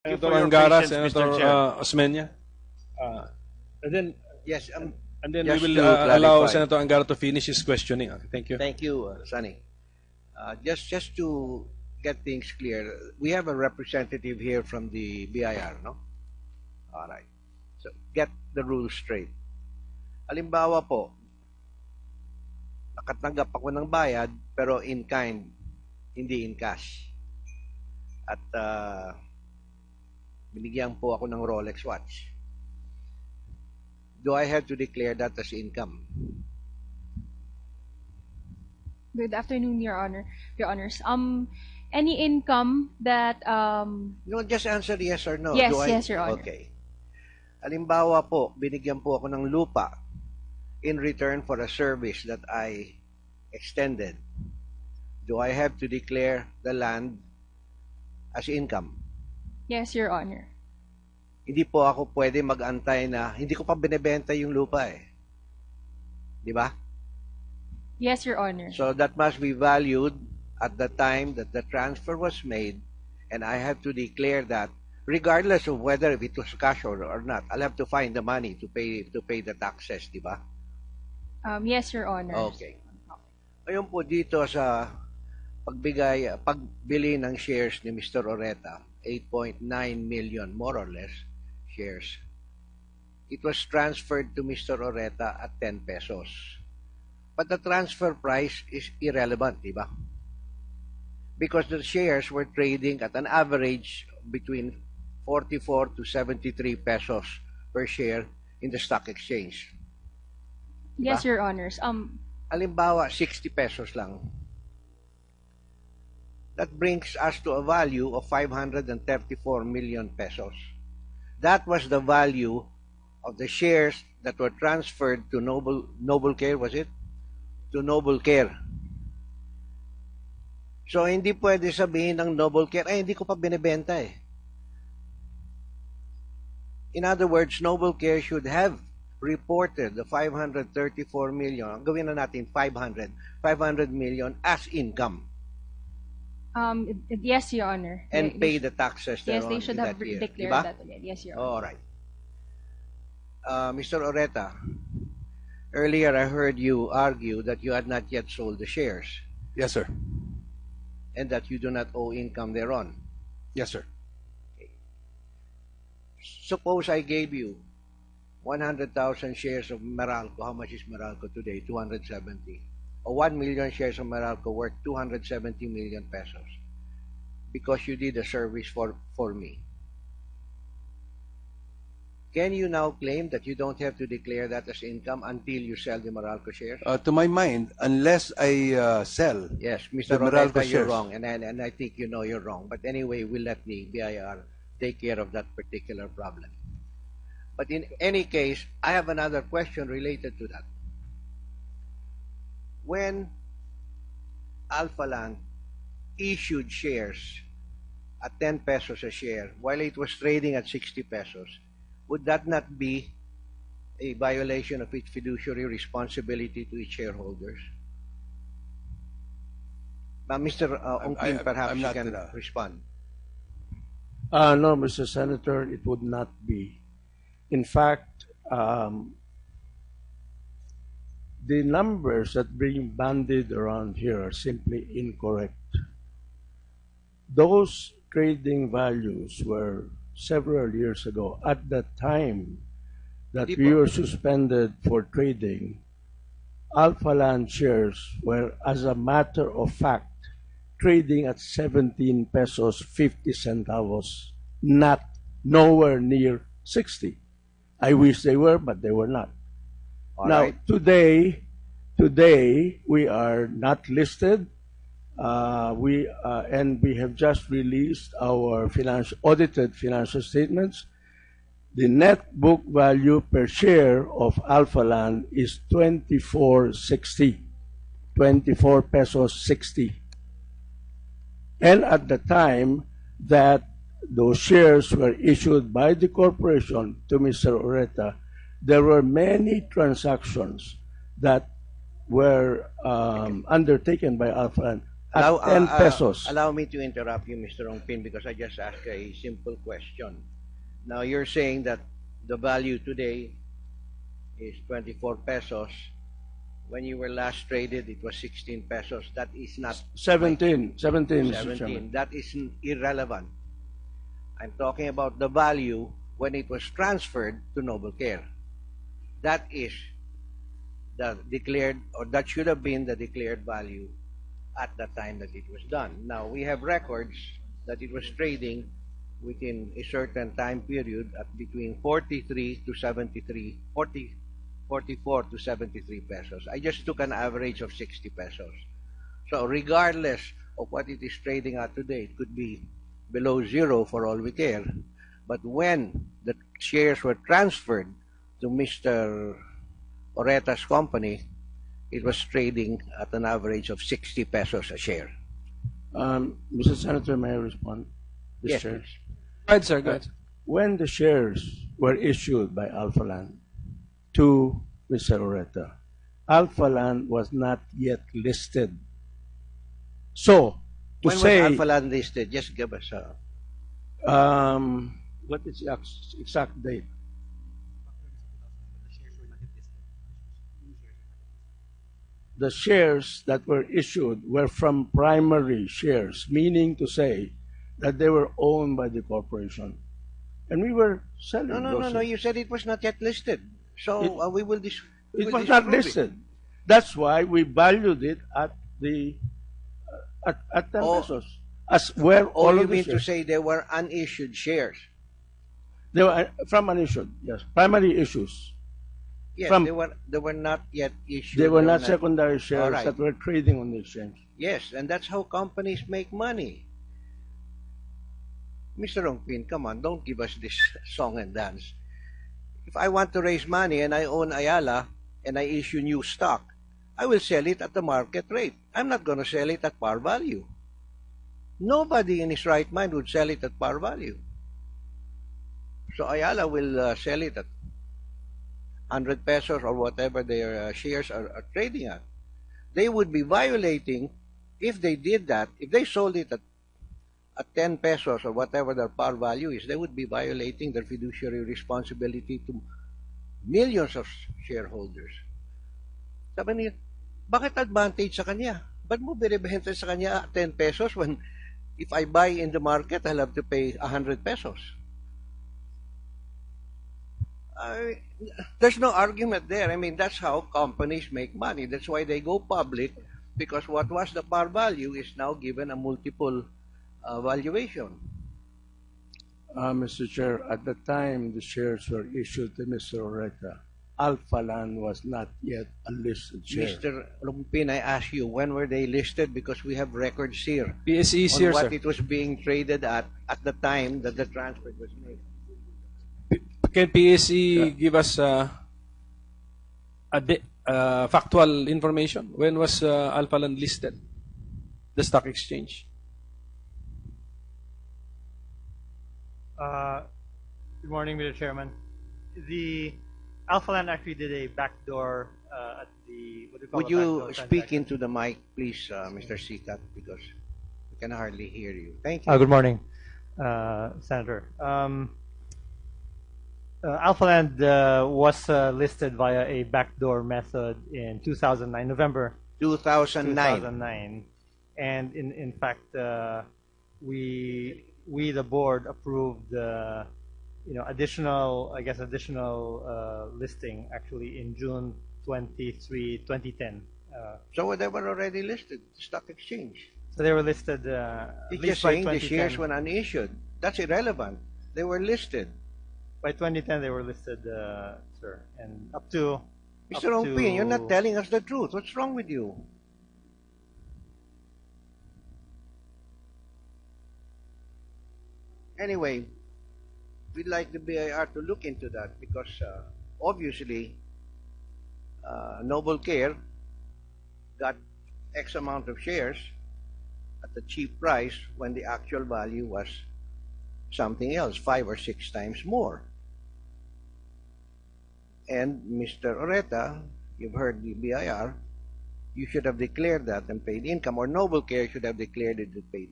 Senator Angara, patience, Senator Mr. Chair. Osmena. And then, Yes, we just will to allow clarify. Senator Angara to finish his questioning. Thank you. Thank you, Sonny. Just to get things clear, we have a representative here from the BIR, no? All right. So get the rules straight. Halimbawa po, nakatanggap ako ng bayad pero in kind, hindi in cash. At binigyan po ako ng Rolex watch. Do I have to declare that as income? Good afternoon, Your Honor. Your Honors. Any income that No, just answer yes or no. Yes, Do I? yes, Your Honor. Okay. Halimbawa po, binigyan po ako ng lupa in return for a service that I extended. Do I have to declare the land as income? Yes, Your Honor. Hindi po ako pwede mag-antay na hindi ko pa binebenta yung lupa eh. Di ba? Yes, Your Honor. So that must be valued at the time that the transfer was made, and I have to declare that regardless of whether if it was cash or not. I'll have to find the money to pay the taxes, di ba? Yes, Your Honor. Okay. Ayun po dito sa pagbili ng shares ni Mr. Oreta, 8.9 million more or less shares. It was transferred to Mr. Oreta at 10 pesos. But the transfer price is irrelevant, di ba? Because the shares were trading at an average between 44 to 73 pesos per share in the stock exchange. Yes, Diba? Your Honors. Halimbawa, 60 pesos lang. That brings us to a value of 534 million pesos. That was the value of the shares that were transferred to Noble Care, was it? To Noble Care. So, hindi pwede sabihin ng Noble Care, hindi ko pa binibenta eh. In other words, Noble Care should have reported the 534 million, gawin na natin 500 million as income. Yes, Your Honor. And pay the taxes Yes, thereon they should in have that year. declared Diba? that again. Yes, Your Honor. All right. Mr. Oreta, earlier I heard you argue that you had not yet sold the shares Yes, sir. and that you do not owe income thereon. Yes, sir. Suppose I gave you 100,000 shares of Meralco. How much is Meralco today? 270. Or 1 million shares of Meralco worth 270 million pesos because you did a service for me. Can you now claim that you don't have to declare that as income until you sell the Meralco shares? To my mind, unless I sell, Yes, Mr. the Meralco Oreta, you're shares. wrong, and I think you know you're wrong. But anyway, we'll let the BIR take care of that particular problem. But in any case, I have another question related to that. When Alphaland issued shares at 10 pesos a share while it was trading at 60 pesos, would that not be a violation of its fiduciary responsibility to its shareholders? Mr. Ongpin, perhaps I'm you not can gonna- respond. No, Mr. Senator, it would not be. In fact, the numbers that being bandied around here are simply incorrect. Those trading values were several years ago. At the time that Di we po. were suspended for trading, Alphaland shares were, as a matter of fact, trading at 17 pesos 50 centavos, not nowhere near 60. I wish they were, but they were not. All Now, right. today we are not listed. We have just released our audited financial statements. The net book value per share of Alphaland is 24.60, 24 pesos 60. And at the time that those shares were issued by the corporation to Mr. Oreta, there were many transactions that were undertaken by Alphaland at 10 pesos. Allow me to interrupt you, Mr. Ongpin, because I just asked a simple question. Now, you're saying that the value today is 24 pesos. When you were last traded, it was 16 pesos. That is not 17, Mr. 17. Chairman. That is irrelevant. I'm talking about the value when it was transferred to Noble Care. That is the declared, or that should have been the declared value at the time that it was done. Now, we have records that it was trading within a certain time period at between 43 to 73, 44 to 73 pesos. I just took an average of 60 pesos. So regardless of what it is trading at today, it could be below zero for all we care. But when the shares were transferred to Mr. Oreta's company, it was trading at an average of 60 pesos a share. Mr. Senator, may I respond? Yes, Chair? please. Go ahead, sir. Go ahead. When the shares were issued by Alphaland to Mr. Oreta, Alphaland was not yet listed. So, to When say, was Alphaland listed? Just give us a... what is the exact date? The shares that were issued were from primary shares, meaning to say that they were owned by the corporation. And we were selling those. No. You said it was not yet listed. So we will It was not listed. That's why we valued it at the at 10 pesos. As where all Or you of the mean to shares. say there were unissued shares? They were from unissued, yes. Primary issues. Yes, From- they were not yet issued. They were not secondary shares All right. that were trading on the exchange. Yes, and that's how companies make money. Mr. Ongpin, come on, don't give us this song and dance. If I want to raise money and I own Ayala and I issue new stock, I will sell it at the market rate. I'm not going to sell it at par value. Nobody in his right mind would sell it at par value. So Ayala will sell it at 100 pesos or whatever their shares are trading at. They would be violating, if they did that, if they sold it at 10 pesos or whatever their par value is, they would be violating their fiduciary responsibility to millions of shareholders. Sabi niya, bakit advantage sa kanya? Ba't mo binibenta sa kanya at 10 pesos when if I buy in the market, I'll have to pay 100 pesos? There's no argument there. I mean, that's how companies make money. That's why they go public, because what was the par value is now given a multiple valuation. Mr. Chair, at the time the shares were issued to Mr. Oreta, Alphaland was not yet a listed share. Mr. Ongpin, I ask you, when were they listed? Because we have records here PSE is on here, what sir. it was being traded at the time that the transfer was made. Can PSE give us factual information? When was Alphaland listed? The stock exchange. Good morning, Mr. Chairman. The Alphaland actually did a backdoor at the what do you call Would a you backdoor speak transaction. into the mic, please, Mr. Sikat, because we can hardly hear you. Thank you. Good morning, Senator. Alphaland was listed via a backdoor method in 2009, November 2009. 2009, and in fact, we the board approved additional listing actually in June 23, 2010. So they were already listed, stock exchange. So they were listed. It's at least just by saying the shares 2010. were unissued. That's irrelevant. They were listed. By 2010, they were listed, sir, and up to. Mr. Ongpin, you're not telling us the truth. What's wrong with you? Anyway, we'd like the BIR to look into that because obviously Noble Care got X amount of shares at a cheap price when the actual value was something else, 5 or 6 times more. And Mr. Oreta, you've heard the BIR, you should have declared that and paid income, or Noble Care should have declared it and paid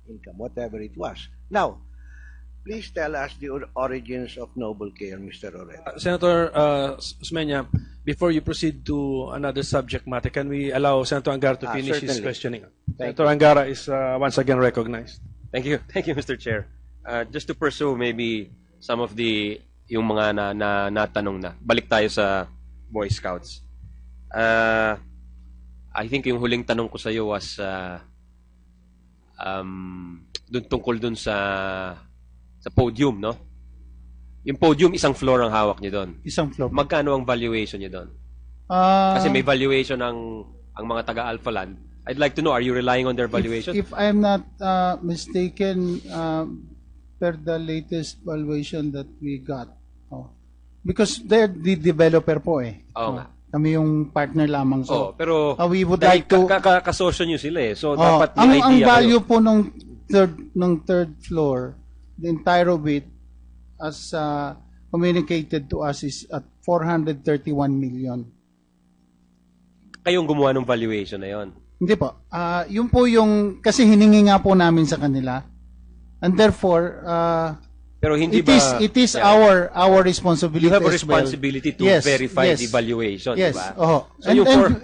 income, whatever it was. Now, please tell us the origins of Noble Care, Mr. Oreta. Senator Osmena, before you proceed to another subject matter, can we allow Senator Angara to finish his Certainly. questioning? Thank Senator Angara is once again recognized. Thank you, Mr. Chair. Just to pursue maybe some of yung mga natanong na. Balik tayo sa Boy Scouts. I think yung huling tanong ko sa iyo was tungkol dun sa podium, no? Yung podium, isang floor ang hawak niyo doon. Isang floor. Magkano ang valuation niyo doon? Kasi may valuation ang mga taga Alphaland. I'd like to know, are you relying on their valuation? If I'm not mistaken, per the latest valuation that we got, because they're the developer po eh. Oo nga. Kami yung partner lamang. So, pero we would dahil like to... kasosyo nyo sila eh. So, dapat may ang idea value kayo. po ng third floor, the entire of it, as communicated to us, is at 431 million. Kayong gumawa ng valuation na yon. Hindi po. Yun po yung, kasi hiningi nga po namin sa kanila. And therefore, Pero hindi it is yeah. our responsibility You have a as well. responsibility to Yes, verify yes. the valuation, Yes. diba? Oh. So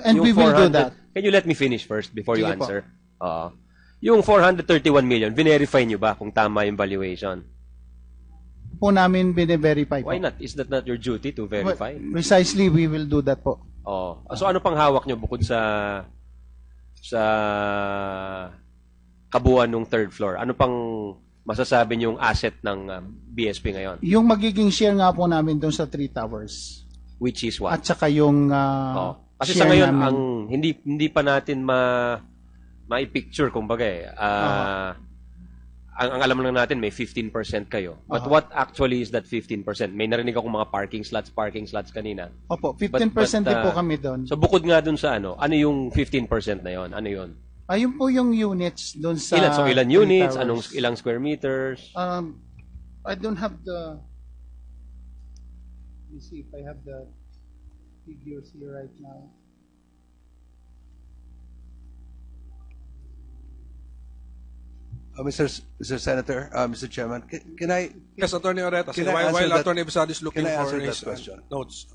And we will do that. Can you let me finish first before you Sige po. answer? Yung 431 million, verify nyo ba kung tama yung valuation? Po namin bine-verify po. Why not? Is that not your duty to verify? Precisely, we will do that po. So ano pang hawak nyo bukod sa kabuuan ng third floor? Ano pang masasabi nyo yung asset ng BSP ngayon? Yung magiging share nga po namin doon sa 3 towers. Which is what? At saka yung Kasi share sa ngayon, namin. hindi pa natin ma-picture, kumbaga eh. Ang alam lang natin, may 15% kayo. But what actually is that 15%? May narinig akong mga parking slots kanina. Opo, 15% din po kami doon. So bukod nga doon sa ano yung 15% na yon? Ano yon? Ayun po yung units doon sa... Ilan units? Ilang square meters? I don't have the... Let me see if I have the figures here right now. Mr. Senator, Mr. Chairman, can I Yes, Attorney Oreta. Can I answer While that- Attorney Avisado is looking can I for answer his that question? notes.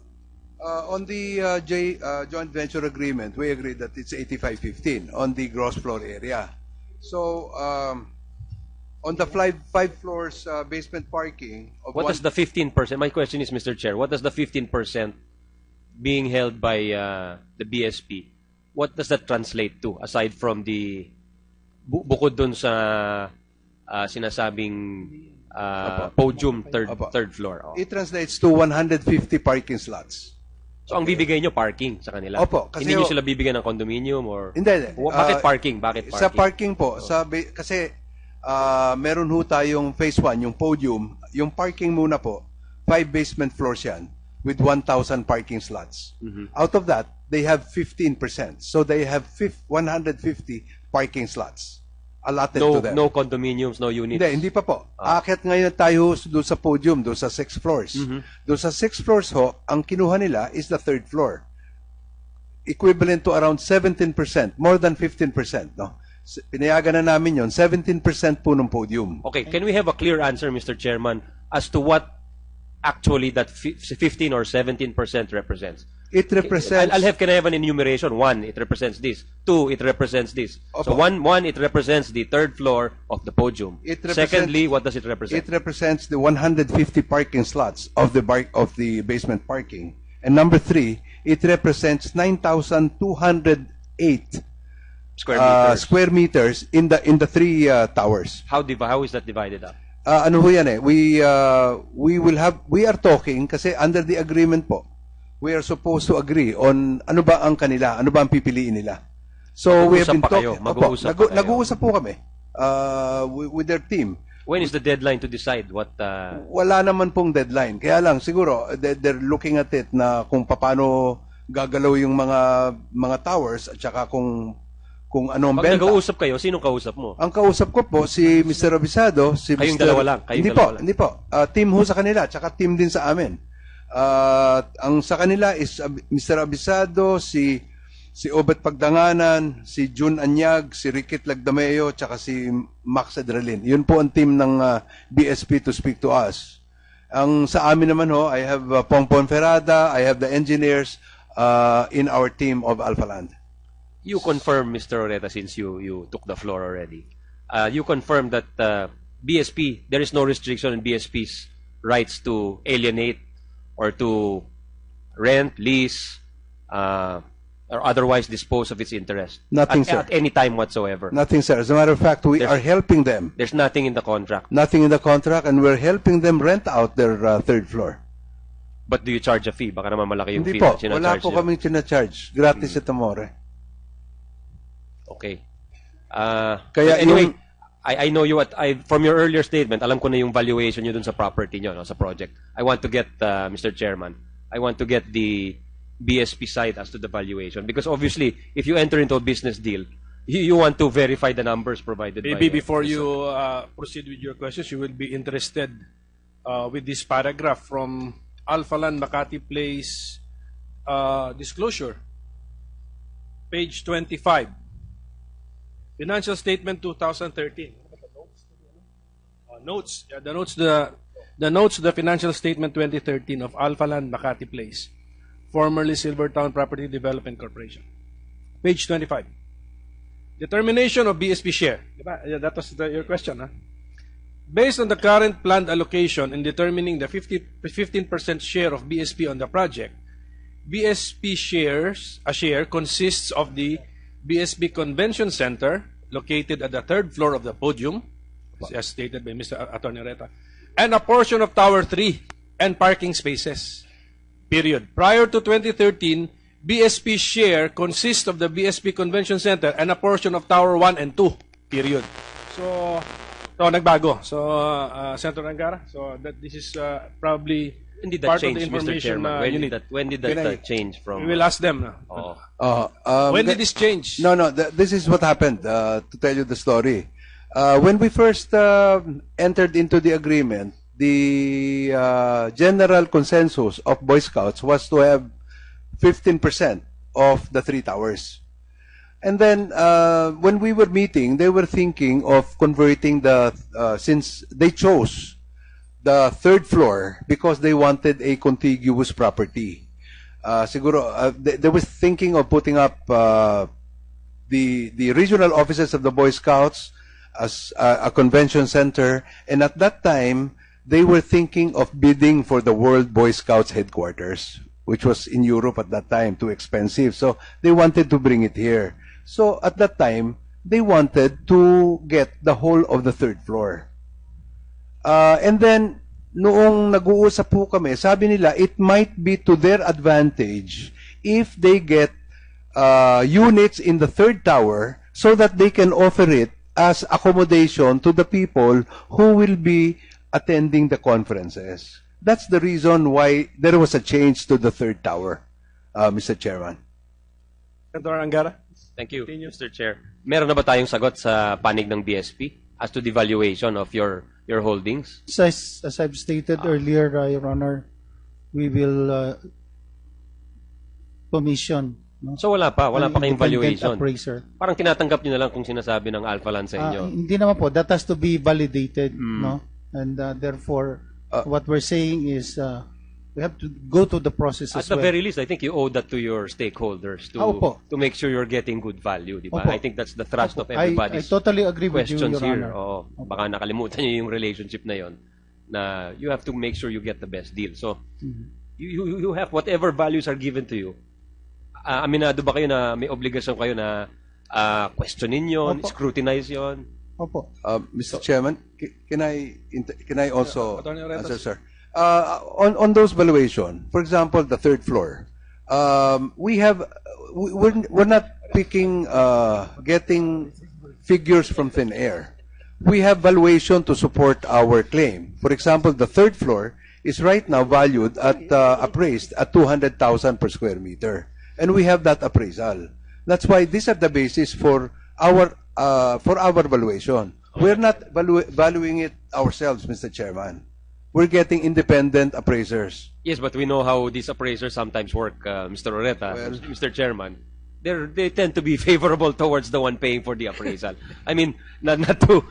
on the joint venture agreement, we agreed that it's 85-15 on the gross floor area. So on the five floors basement parking of What does the 15%? My question is, Mr. Chair, what does the 15% being held by the BSP, what does that translate to aside from the bukod dun sa sinasabing podium third floor? It translates to 150 parking slots. So ang bibigay nyo parking sa kanila? Opo, kasi hindi nyo sila bibigyan ng condominium or Hindi. bakit parking? Bakit parking? Sa parking po, kasi meron ho tayong phase 1, yung podium, yung parking muna po, 5 basement floors yan with 1,000 parking slots. Out of that, they have 15%. So they have 150 parking slots allotted to them. No condominiums, no units? Hindi pa po. Akit ngayon tayo doon sa podium, doon sa 6 floors. Doon sa 6 floors ho, ang kinuha nila is the third floor. Equivalent to around 17%, more than 15%. No? Pinayagan na namin yon, 17% po ng podium. Okay, can we have a clear answer, Mr. Chairman, as to what actually that 15 or 17% represents? It represents... Can I have an enumeration? 1, it represents this. 2, it represents this. So Opo. 1, it represents the third floor of the podium. Secondly, what does it represent? It represents the 150 parking slots of the basement parking. And number 3, it represents 9,208 square meters. in the 3 towers. How is that divided up? Ano ho yan eh? We are talking kasi under the agreement po. We are supposed to agree on ano ba ang kanila, ano ba ang pipiliin nila. So we have been talking. Nag-uusap po kami with their team. When is the deadline to decide what? Wala naman pong deadline. Kaya lang siguro they're looking at it na kung paano gagalaw yung mga towers at saka kung ano ang Pag benta. nag-uusap kayo, sinong kausap mo? Ang kausap ko po si Mr. Avisado, si Kayong Mr. dalawa lang? Hindi po. Team ho sa kanila, tsaka team din sa amin. Ang sa kanila is Mr. Avisado, si si Obet Pagdanganan, si Jun Anyag, si Rickit Lagdameo, tsaka si Max Adralin. Yun po ang team ng BSP to speak to us. Ang sa amin naman ho, I have Pongpon Ferrada, I have the engineers in our team of Alphaland. You confirm, Mr. Oreta, since you took the floor already. You confirm that BSP, there is no restriction on BSP's rights to alienate or to rent, lease, or otherwise dispose of its interest. Nothing, sir. At any time whatsoever. Nothing, sir. As a matter of fact, we are helping them. There's nothing in the contract. Nothing in the contract, and we're helping them rent out their third floor. But do you charge a fee? Baka naman malaki yung Hindi fee po. na sinacharge Wala po nyo. kaming sinacharge. Gratis ito, more. Okay. Kaya anyway, yung- I know you from your earlier statement, alam ko na yung valuation nyo dun sa property nyo, no, sa project. I want to get, Mr. Chairman, I want to get the BSP side as to the valuation. Because obviously, if you enter into a business deal, you want to verify the numbers provided by... Maybe before you proceed with your questions, you will be interested with this paragraph from Alphaland Makati Place disclosure. Page 25. Financial Statement 2013. Notes. Yeah, the notes to the Financial Statement 2013 of Alphaland Makati Place, formerly Silvertown Property Development Corporation. Page 25. Determination of BSP share. Diba? Yeah, that was your question, huh? Based on the current planned allocation in determining the 15% share of BSP on the project, BSP a share consists of the BSP Convention Center, located at the third floor of the podium, as stated by Mr. Attorney Oreta, and a portion of Tower 3 and parking spaces. Period. Prior to 2013, BSP share consists of the BSP Convention Center and a portion of Tower 1 and 2. Period. So nagbago. So, Senator Angara, so that this is probably When did that part change, of the Mr. information Chairman? you need. When did that change from... We will ask them. When did this change? No, this is what happened, to tell you the story. When we first entered into the agreement, the general consensus of Boy Scouts was to have 15% of the 3 towers. And then, when we were meeting, they were thinking of converting since they chose the third floor because they wanted a contiguous property. Siguro, they were thinking of putting up the regional offices of the Boy Scouts as a convention center, and at that time, they were thinking of bidding for the World Boy Scouts headquarters, which was in Europe at that time, too expensive. So they wanted to bring it here. So at that time, they wanted to get the whole of the third floor. And then, noong nag-uusap po kami, sabi nila, it might be to their advantage if they get units in the third tower so that they can offer it as accommodation to the people who will be attending the conferences. That's the reason why there was a change to the third tower, Mr. Chairman. Senator Angara? Thank you, Mr. Chair. Meron na ba tayong sagot sa panig ng BSP as to the valuation of your holdings? As I've stated earlier, Your Honor, we will commission. No? So wala pa kayong valuation. Appraiser. Parang tinatanggap niyo na lang kung sinasabi ng Alphaland sa inyo. Hindi naman po. That has to be validated, no? And therefore, what we're saying is we have to go to the process At as the well. very least, I think you owe that to your stakeholders to make sure you're getting good value, di ba? Opo. I think that's the thrust of I everybody's totally agree with you, questions Your here. Honor. Oo, baka nakalimutan niyo yung relationship na yon, na you have to make sure you get the best deal. So, you have whatever values are given to you. Aminado ba kayo na may obligasyon kayo na questionin yon, Opo. scrutinize yon? Opo. Mr. Chairman, can I also Attorney Oreta. answer, sir? On those valuation, for example, the third floor, we're not picking getting figures from thin air. We have valuation to support our claim. For example, the third floor is right now valued at appraised at 200,000 per square meter, and we have that appraisal. That's why these are the basis for our valuation. We're not valuing it ourselves, Mr. Chairman. We're getting independent appraisers. Yes, but we know how these appraisers sometimes work, Mr. Oreta, Mr. Chairman. they tend to be favorable towards the one paying for the appraisal. I mean, not to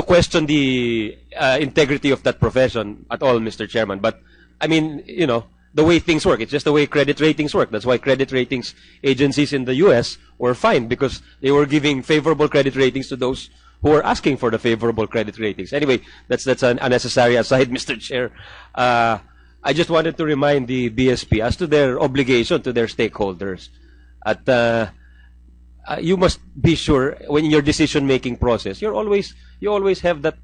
question the integrity of that profession at all, Mr. Chairman. But I mean, the way things work, it's just the way credit ratings work. That's why credit ratings agencies in the U.S. were fined, because they were giving favorable credit ratings to those who are asking for the favorable credit ratings. Anyway, that's an unnecessary aside, Mr. Chair. I just wanted to remind the BSP as to their obligation to their stakeholders. You must be sure when in your decision-making process, you always have that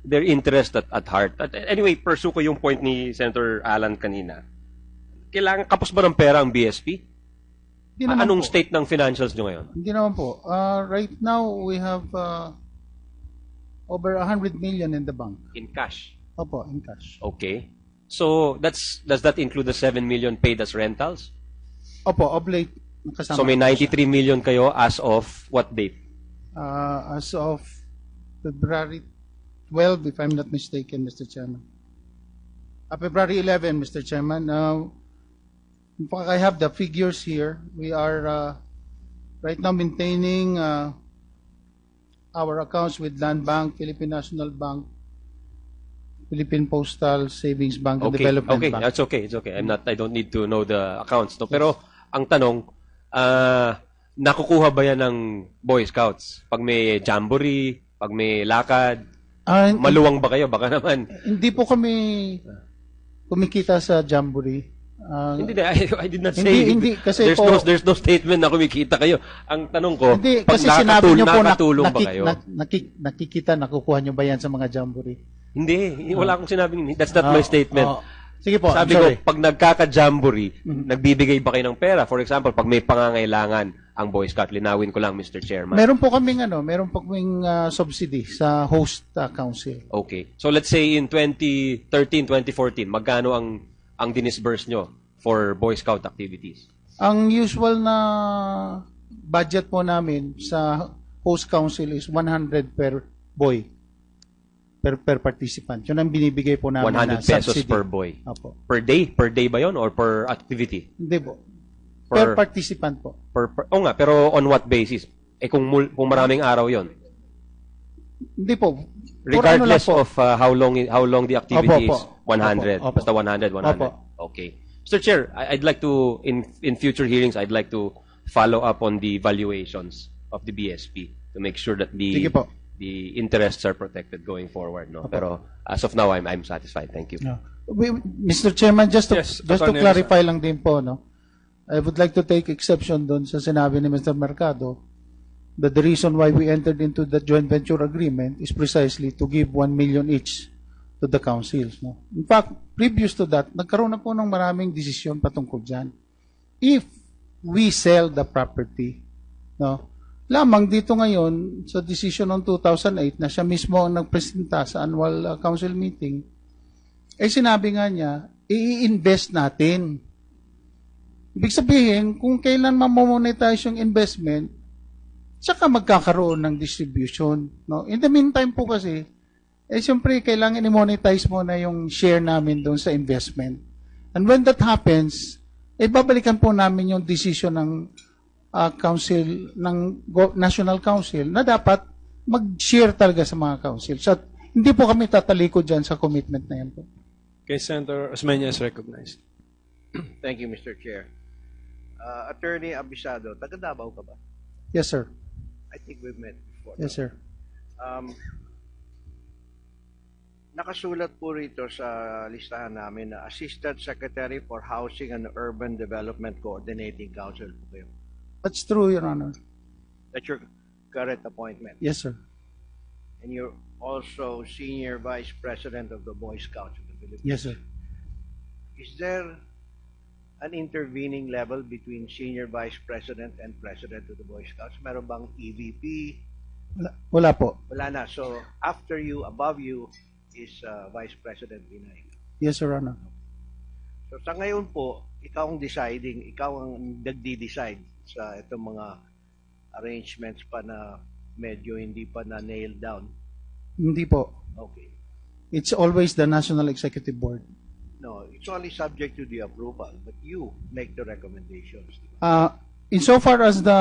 their interest at heart. Anyway, pursue ko yung point ni Senator Alan kanina. Kailangan kapos ba ng pera ang BSP? Anong state ng financials nyo ngayon? Hindi naman po. Right now, we have over 100 million in the bank. In cash? Opo, in cash. Okay. So, does that include the 7 million paid as rentals? Opo, of late. So, may 93 million kayo as of what date? As of February 12, if I'm not mistaken, Mr. Chairman. February 11, Mr. Chairman. In fact, I have the figures here. We are right now maintaining our accounts with Land Bank, Philippine National Bank, Philippine Postal Savings Bank, and Development Bank. That's okay. It's okay. I don't need to know the accounts. No? Pero ang tanong, nakukuha ba yan ng Boy Scouts? Pag may jamboree, pag may lakad, maluwang ba kayo? Baka naman. Hindi po kami kumikita sa jamboree. Hindi, I did not say. Hindi kasi there's no statement na kumikita kayo. Ang tanong ko, hindi, pag kasi sinabi niyo po nakatulong ba kayo? Nakikita, nakukuha niyo ba yan sa mga jamboree? Hindi, wala akong sinabing. That's not my statement. Sige po, sabi ko, pag nagkaka-jamboree, nagbibigay ba kayo ng pera? For example, pag may pangangailangan ang Boy Scout, linawin ko lang, Mr. Chairman. Meron po kaming subsidy sa host council. Okay. So let's say in 2013, 2014, magkano ang dinisburse nyo for Boy Scout activities? Ang usual na budget po namin sa host council is 100 per boy. Per participant. Yun ang binibigay po namin 100 pesos subsidy. Per boy. Opo. Per day? Per day ba yun or per activity? Hindi po. Per participant po. Nga, pero on what basis? Kung maraming araw yon. Hindi po. Regardless of how long the activity is, 100. Opo. Basta 100. Okay. Mr. Chair, I'd like to, in future hearings, I'd like to follow up on the valuations of the BSP to make sure that Sige po. the interests are protected going forward. No? Pero as of now, I'm satisfied. Thank you. Yeah. Mr. Chairman, just to clarify lang din po, no? I would like to take exception doon sa sinabi ni Mr. Mercado that the reason why we entered into the joint venture agreement is precisely to give 1 million each to the councils. No? In fact, previous to that, nagkaroon na po ng maraming desisyon patungkol dyan. If we sell the property, no, lamang dito ngayon sa decision ng 2008 na siya mismo ang nagpresenta sa annual council meeting, sinabi nga niya, i-invest natin. Ibig sabihin, kung kailan mamonetize yung investment, saka magkakaroon ng distribution. No? In the meantime po kasi, siyempre, kailangan i-monetize mo na yung share namin doon sa investment. And when that happens, babalikan po namin yung decision ng council, ng National Council, na dapat mag-share talaga sa mga council. So, hindi po kami tatalikod dyan sa commitment na yan po. Okay, Senator Osmena is recognized. Thank you, Mr. Chair. Attorney Avisado, taga Davao ka ba? Yes, sir. I think we've met before. Yes, sir. Nakasulat po rito sa listahan namin na Assistant Secretary for Housing and Urban Development Coordinating Council po kayo. That's true, Your Honor. That's your current appointment. Yes, sir. And you're also Senior Vice President of the Boy Scouts of the Philippines. Yes, sir. Is there an intervening level between Senior Vice President and President of the Boy Scouts? Meron bang EVP? Wala po. Wala na. So, after you, above you, is Vice President Binay. Yes, Your Honor. So, sa ngayon po, ikaw ang nagdi-decide sa itong mga arrangements pa na medyo hindi pa na nailed down. Hindi po. Okay. It's always the National Executive Board. No, it's only subject to the approval, but you make the recommendations. Insofar as the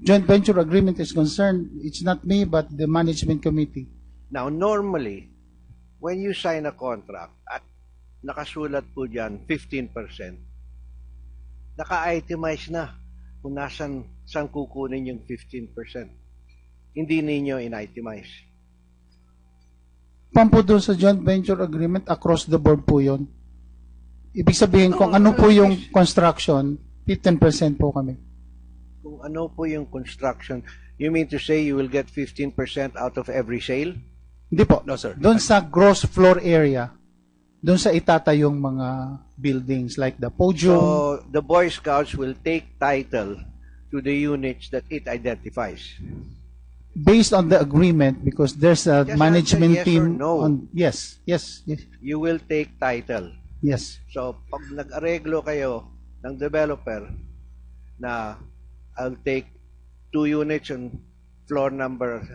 joint venture agreement is concerned, it's not me but the management committee. Now, normally, when you sign a contract at nakasulat po dyan 15%, naka-itemize na kung saan kukunin yung 15%. Hindi ninyo in-itemize. Po doon sa joint venture agreement, across the board po yun. Ibig sabihin, kung ano po yung construction, 15% po kami. Kung ano po yung construction, you mean to say you will get 15% out of every sale? Hindi po. No, sir. Doon sa gross floor area, doon sa itatayong mga buildings like the podium. So, the Boy Scouts will take title to the units that it identifies. Based on the agreement, because there's a Just management answer yes team or no. on yes. You will take title. Yes. So, pag nag-areglo kayo ng developer na I'll take 2 units on floor number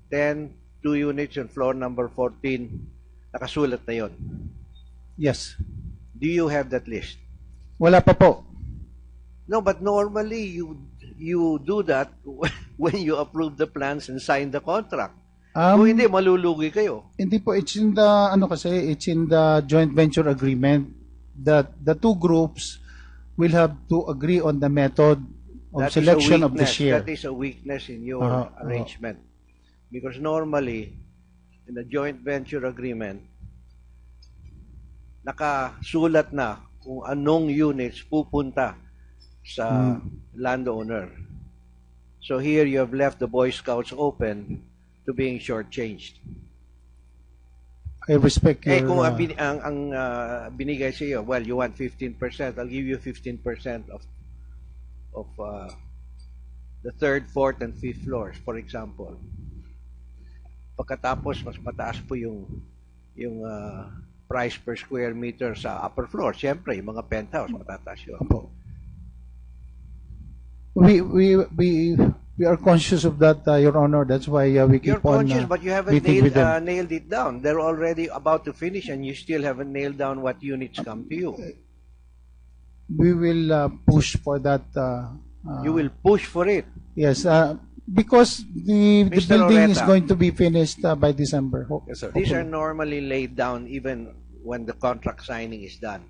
10, 2 units on floor number 14, nakasulat na yon. Yes. Do you have that list? Wala pa po. No, but normally you do that when you approve the plans and sign the contract. Kung hindi, malulugi kayo. Hindi po, it's in the joint venture agreement that the two groups will have to agree on the method of selection of the share. That is a weakness in your arrangement. Because normally, in the joint venture agreement, nakasulat na kung anong units pupunta sa landowner. So here you have left the Boy Scouts open to being shortchanged. I respect your... Kung ang binigay sa iyo, well, you want 15%, I'll give you 15% of the third, fourth, and fifth floors, for example. Pagkatapos, mas mataas po yung price per square meter sa upper floor. Siyempre, yung mga penthouse, matataas yun. Opo. We are conscious of that, Your Honor. That's why we keep You're on conscious, but you haven't meeting with them. nailed it down. They're already about to finish, and you still haven't nailed down what units come to you. We will push for that. You will push for it. Yes, because the Mr. building is Oreta. going to be finished by December. Yes, sir. These are normally laid down even when the contract signing is done.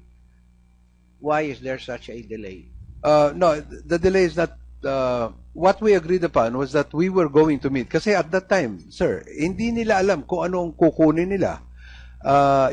Why is there such a delay? No, the delay is not. What we agreed upon was that we were going to meet. Kasi at that time, sir, hindi nila alam kung anong kukunin nila.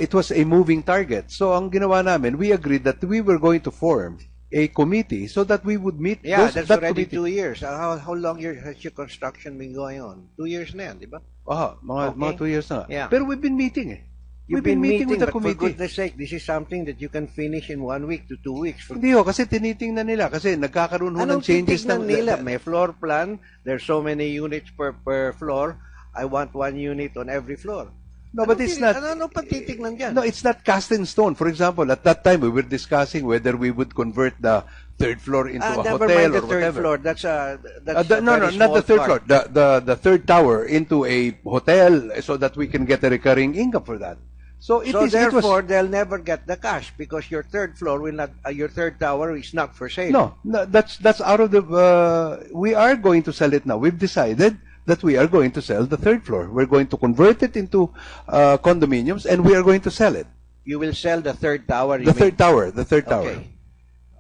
It was a moving target. So ang ginawa namin, we agreed that we were going to form a committee so that we would meet. Yeah, that's that already committee. 2 years. How long has your construction been going on? 2 years na yan, di ba? Mga 2 years na. Yeah. Pero we've been meeting eh. You've We've been meeting with the but committee. for goodness sake, this is something that you can finish in 1 week to 2 weeks. Hindi ho, kasi tinitingnan nila. Kasi nagkakaroon ho ng Anong changes titignan nila? May floor plan. There's so many units per floor. I want 1 unit on every floor. No, but it's not. Ano pa titignan dyan? No, it's not cast in stone. For example, at that time, we were discussing whether we would convert the third floor into a never hotel mind the or third whatever. floor. That's a No, very not the small third floor. part. The third tower into a hotel so that we can get a recurring income for that. So Therefore, they'll never get the cash because your third floor will not. Your third tower is not for sale. No, that's out of the. We are going to sell it now. We've decided that we are going to sell the third floor. We're going to convert it into condominiums, and we are going to sell it. You will sell the third tower. The third tower. Okay.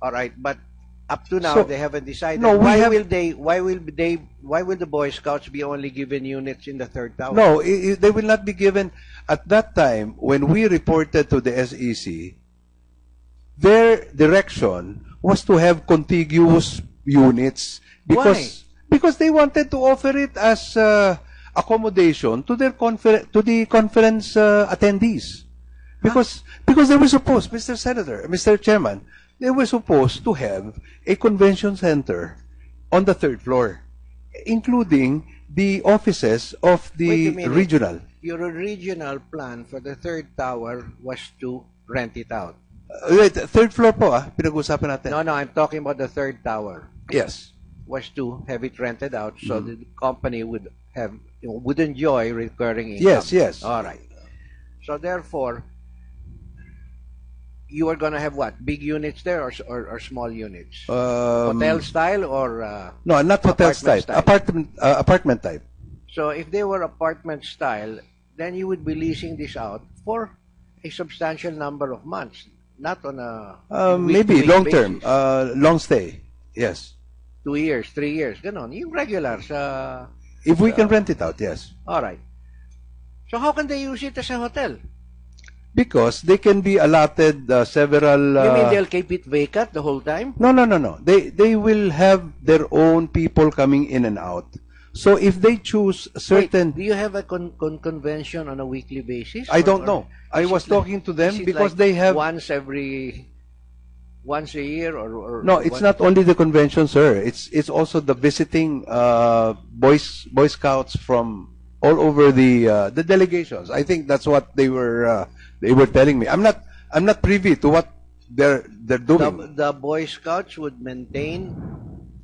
All right, but up to now So, they haven't decided. no, we why have- will the Boy Scouts be only given units in the third tower? No, they will not be given. At that time, when we reported to the SEC, their direction was to have contiguous units because they wanted to offer it as accommodation to the conference attendees. Because they were supposed, Mr. Chairman, they were supposed to have a convention center on the third floor, including the offices of Wait a the minute. regional. Your original plan for the third tower was to rent it out. Wait, third floor po pinag-usapan natin. No, I'm talking about the third tower. Yes. Was to have it rented out so the company would enjoy recurring income. Yes. All right. So therefore, you are gonna have what? Big units there or small units? Hotel style or No, not hotel apartment style. Apartment type. So if they were apartment style, then you would be leasing this out for a substantial number of months, not on a Maybe week-to-week long term, basis. long stay. Yes. 2 years, 3 years, ganon. Yung regular sa... If we can rent it out, yes. All right. So how can they use it as a hotel? Because they can be allotted several. You mean they'll keep it vacant the whole time? No. They will have their own people coming in and out. So if they choose certain, Wait, do you have a convention on a weekly basis? I don't Or know. I is was it like- talking to them is it because like they have. once a year or No, it's not only the convention, sir. It's also the visiting Boy Scouts from all over the delegations. I think that's what they were telling me. I'm not privy to what they're doing. the Boy Scouts would maintain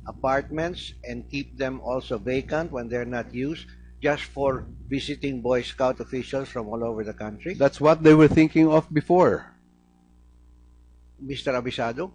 apartments and keep them also vacant when they're not used, just for visiting Boy Scout officials from all over the country. That's what they were thinking of before. Mr. Avisado?